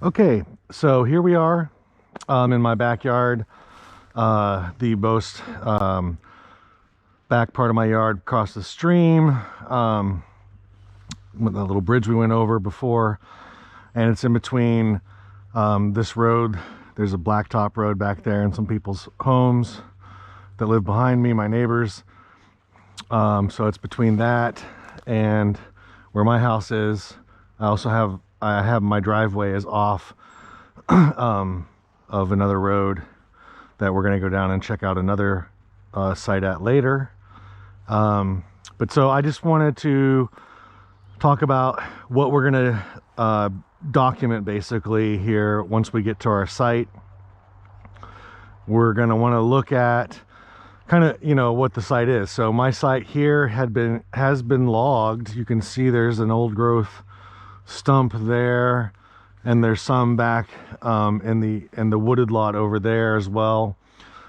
Okay, so here we are in my backyard, the most back part of my yard across the stream, with the little bridge we went over before, and it's in between this road. There's a blacktop road back there and some people's homes that live behind me, my neighbors. So it's between that and where my house is. I have my driveway is off of another road that we're going to go down and check out another site at later. But so I just wanted to talk about what we're going to document basically here. Once we get to our site, we're going to want to look at kind of, what the site is. So my site here has been logged. You can see there's an old growth stump there, and there's some back in the wooded lot over there as well.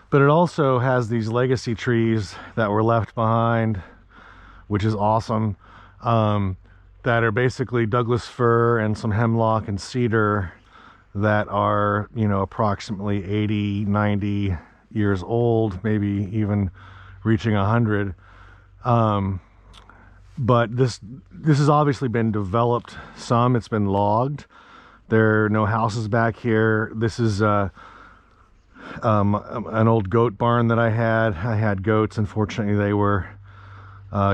But it also has these legacy trees that were left behind, which is awesome, that are basically Douglas fir and some hemlock and cedar that are, approximately 80, 90 years old, maybe even reaching 100. But this has obviously been developed some. It's been logged. There are no houses back here. This is an old goat barn that I had. I had goats. Unfortunately, they were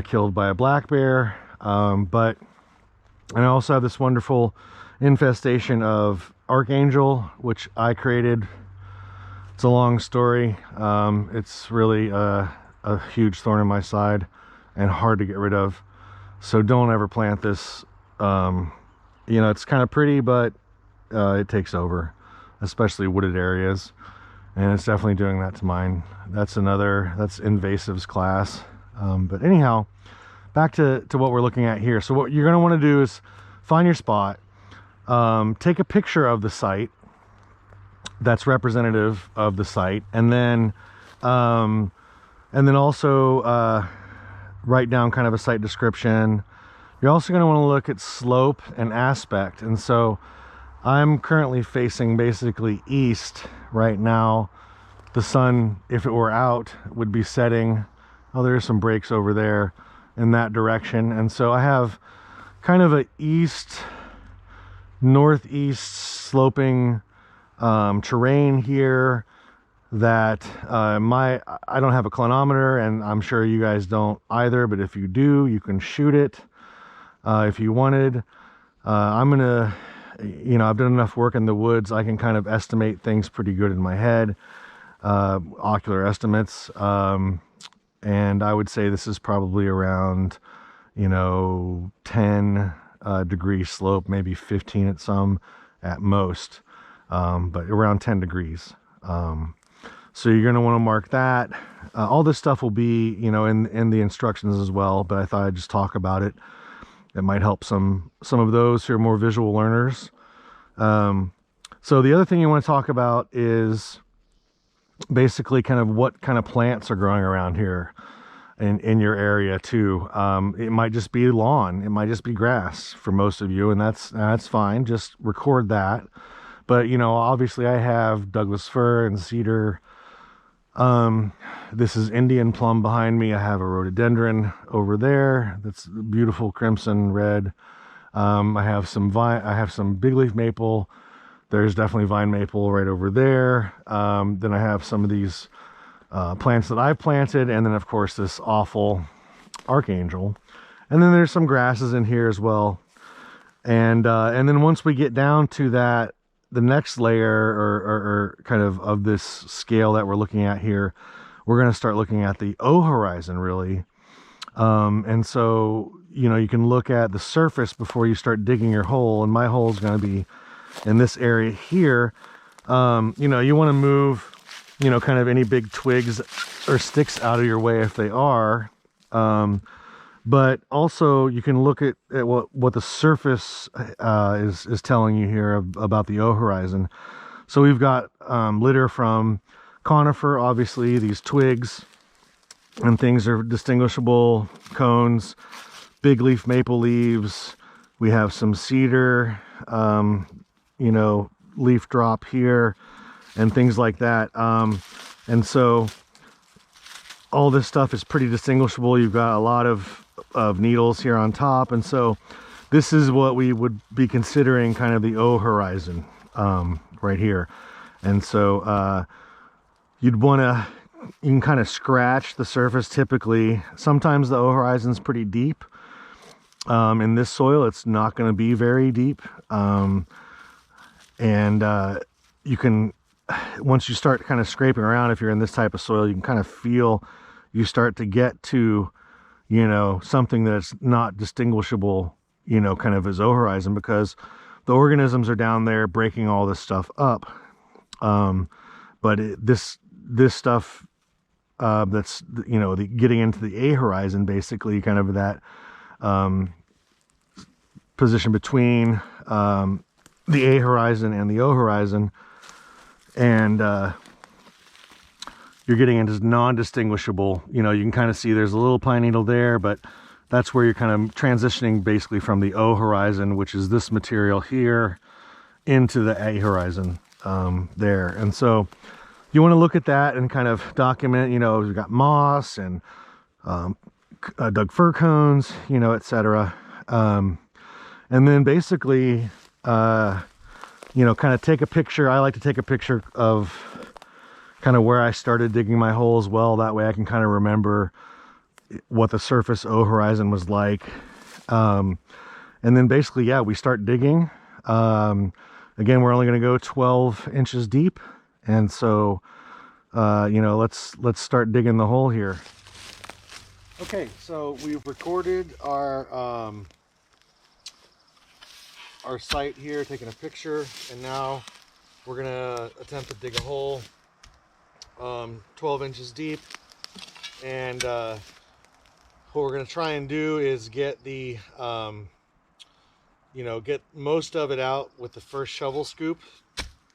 killed by a black bear. But I also have this wonderful infestation of archangel, which I created. It's a long story. It's really a huge thorn in my side and hard to get rid of. So don't ever plant this. It's kind of pretty, but it takes over, especially wooded areas. And it's definitely doing that to mine. That's invasives class. But anyhow, back to what we're looking at here. So what you're going to want to do is find your spot, take a picture of the site that's representative of the site, and then also write down kind of a site description. You're also going to want to look at slope and aspect. And so I'm currently facing basically east right now. The sun, if it were out, would be setting. Oh, there's some breaks over there in that direction. And so I have kind of a northeast sloping terrain here that I don't have a clinometer, and I'm sure you guys don't either, but if you do, you can shoot it if you wanted. I'm gonna, I've done enough work in the woods, I can kind of estimate things pretty good in my head, ocular estimates, and I would say this is probably around 10 degree slope, maybe 15 at some at most, but around 10 degrees. So you're going to want to mark that. All this stuff will be, in the instructions as well, but I thought I'd just talk about it. It might help some of those who are more visual learners. So the other thing you want to talk about is basically kind of what kind of plants are growing around here in your area too. It might just be lawn. It might just be grass for most of you, and that's fine. Just record that. But, obviously I have Douglas fir and cedar. This is Indian plum behind me. I have a rhododendron over there. That's beautiful crimson red. I have some big leaf maple. There's definitely vine maple right over there. Then I have some of these plants that I've planted, and then of course this awful archangel. And then there's some grasses in here as well. And then once we get down to that, the next layer or kind of this scale that we're looking at here, we're going to start looking at the O horizon really. And so, you can look at the surface before you start digging your hole. And my hole is going to be in this area here. You want to move, kind of any big twigs or sticks out of your way if they are. But also you can look at what the surface is telling you here about the O horizon. So we've got litter from conifer, obviously these twigs and things are distinguishable, cones, big leaf maple leaves. We have some cedar, you know, leaf drop here and things like that. And so all this stuff is pretty distinguishable. You've got a lot of needles here on top, and so this is what we would be considering kind of the O horizon right here. And so you'd want to, you can kind of scratch the surface typically. Sometimes the O horizon's pretty deep. In this soil, it's not going to be very deep. You can, once you start kind of scraping around, if you're in this type of soil, you can kind of feel, you start to get to, you know, something that's not distinguishable, you know, kind of as O horizon, because the organisms are down there breaking all this stuff up. This stuff that's, you know, getting into the A horizon, basically kind of that position between the A horizon and the O horizon, and you're getting into non-distinguishable, you know, you can kind of see there's a little pine needle there, but that's where you're kind of transitioning basically from the O horizon, which is this material here, into the A horizon there. And so you want to look at that and kind of document, you know, we've got moss and dug fir cones, you know, etc. And then basically, you know, kind of take a picture. I like to take a picture of kind of where I started digging my hole as well. That way I can kind of remember what the surface O horizon was like. And then basically, yeah, we start digging. Again, we're only going to go 12 inches deep. And so, you know, let's start digging the hole here. Okay, so we've recorded our site here, taking a picture, and now we're gonna attempt to dig a hole 12 inches deep. And what we're gonna try and do is get the you know, get most of it out with the first shovel scoop.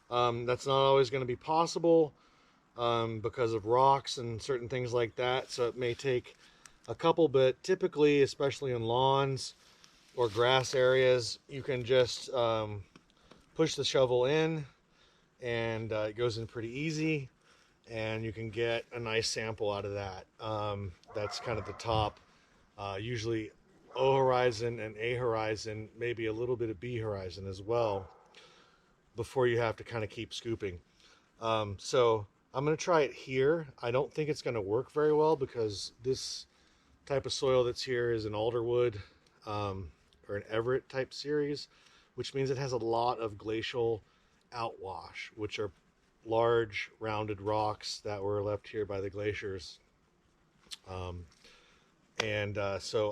That's not always going to be possible because of rocks and certain things like that, so it may take a couple, but typically, especially in lawns or grass areas, you can just push the shovel in, and it goes in pretty easy, and you can get a nice sample out of that. That's kind of the top, usually O horizon and A horizon, maybe a little bit of B horizon as well, before you have to kind of keep scooping. So I'm going to try it here. I don't think it's going to work very well because this type of soil that's here is an alderwood or an Everett type series, which means it has a lot of glacial outwash, which are large rounded rocks that were left here by the glaciers. So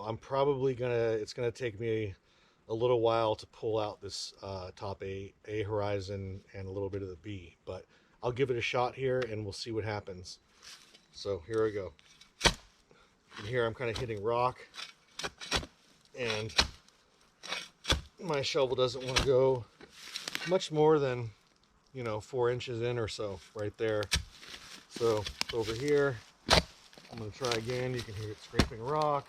I'm probably it's gonna take me a little while to pull out this top A horizon and a little bit of the B, but I'll give it a shot here and we'll see what happens. So here we go. And here I'm kind of hitting rock, and my shovel doesn't want to go much more than, you know, 4 inches in or so right there. So over here, I'm going to try again. You can hear it scraping rock.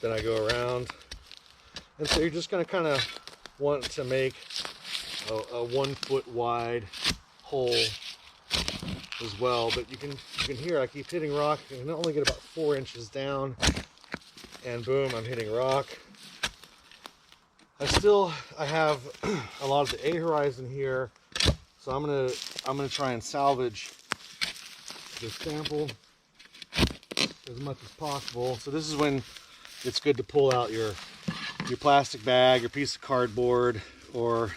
Then I go around, and so you're just going to kind of want to make a 1 foot wide hole as well. But you can hear I keep hitting rock. I can only get about 4 inches down, and boom, I'm hitting rock. I have a lot of the A horizon here, so I'm gonna try and salvage this sample as much as possible. So this is when it's good to pull out your plastic bag, your piece of cardboard, or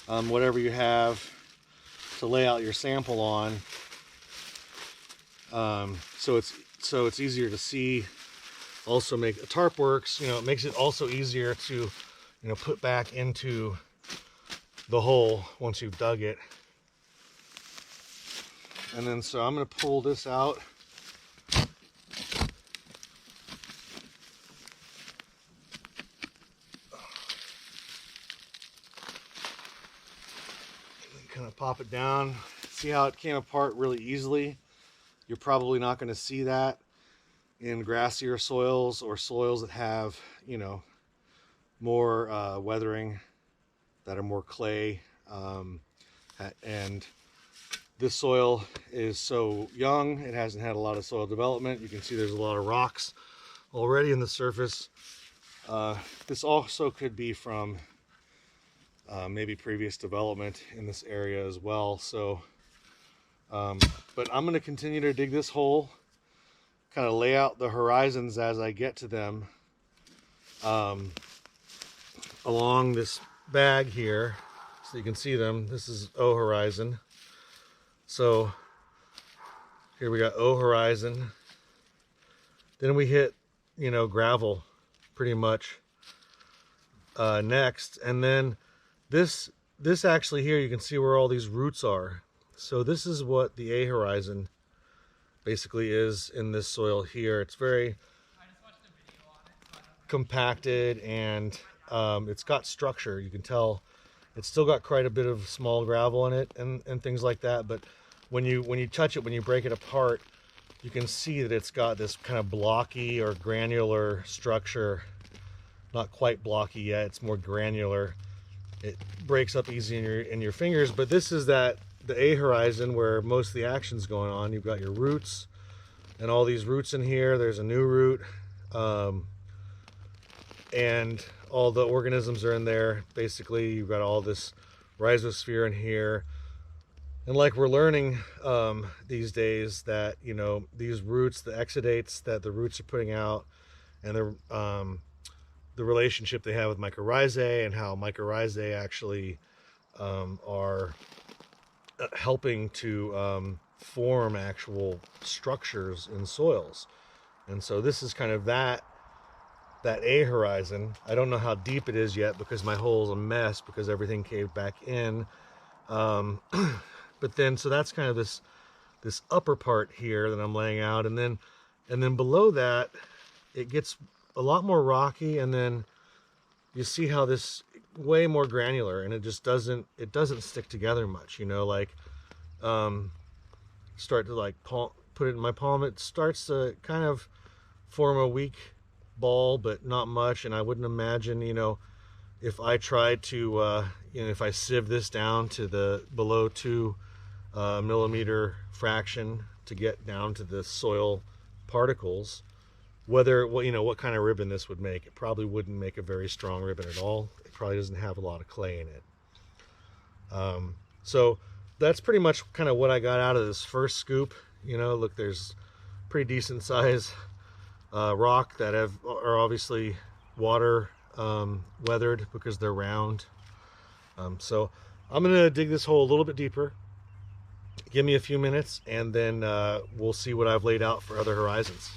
whatever you have to lay out your sample on. So it's easier to see. Also, make a tarp works. You know, it makes it also easier to, you know, put back into the hole once you've dug it. And then so I'm going to pull this out. Kind of pop it down. See how it came apart really easily? You're probably not going to see that in grassier soils or soils that have, you know, more weathering, that are more clay. And this soil is so young, it hasn't had a lot of soil development. You can see there's a lot of rocks already in the surface. This also could be from maybe previous development in this area as well. So, but I'm going to continue to dig this hole, kind of lay out the horizons as I get to them along this bag here, so you can see them. This is O horizon. So here we got O horizon. Then we hit, you know, gravel pretty much next. And then this actually here, you can see where all these roots are. So this is what the A horizon basically is in this soil here. It's very compacted, and it's got structure. You can tell it's still got quite a bit of small gravel in it and things like that. But when you touch it, when you break it apart, you can see that it's got this kind of blocky or granular structure. Not quite blocky yet, it's more granular. It breaks up easy in your fingers. But this is the A horizon where most of the action's going on. You've got your roots and all these roots in here. There's a new root, and all the organisms are in there. Basically, you've got all this rhizosphere in here. And like we're learning these days that, you know, these roots, the exudates that the roots are putting out, and the relationship they have with mycorrhizae, and how mycorrhizae actually are helping to form actual structures in soils. And so this is kind of that A horizon. I don't know how deep it is yet because my hole's a mess because everything caved back in. But then, so that's kind of this upper part here that I'm laying out, and then below that it gets a lot more rocky, and then you see how this way more granular, and it just doesn't stick together much, you know. Like start to like put it in my palm, it starts to kind of form a weak ball, but not much. And I wouldn't imagine, you know, if I tried to you know, if I sieve this down to the below 2 millimeter fraction to get down to the soil particles, whether, you know, what kind of ribbon this would make. It probably wouldn't make a very strong ribbon at all. It probably doesn't have a lot of clay in it. So that's pretty much kind of what I got out of this first scoop. You know, look, there's pretty decent size rock that are obviously water weathered because they're round. So I'm gonna dig this hole a little bit deeper. Give me a few minutes, and then we'll see what I've laid out for other horizons.